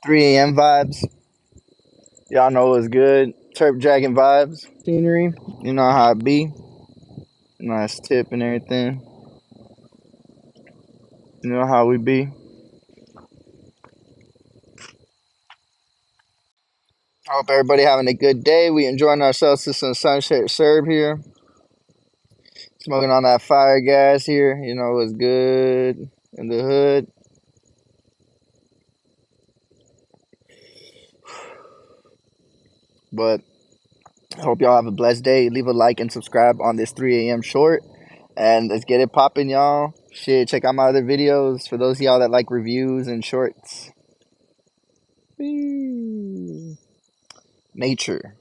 3 a.m. vibes. Y'all know what's good. Turp Dragon vibes. Scenery. You know how it be. Nice tip and everything. You know how we be. I hope everybody having a good day. We enjoying ourselves to some sunset serve here. Smoking on that fire gas here. You know what's good in the hood. But I hope y'all have a blessed day. Leave a like and subscribe on this 3 a.m. short. And let's get it popping, y'all. Shit, check out my other videos for those of y'all that like reviews and shorts. Nature.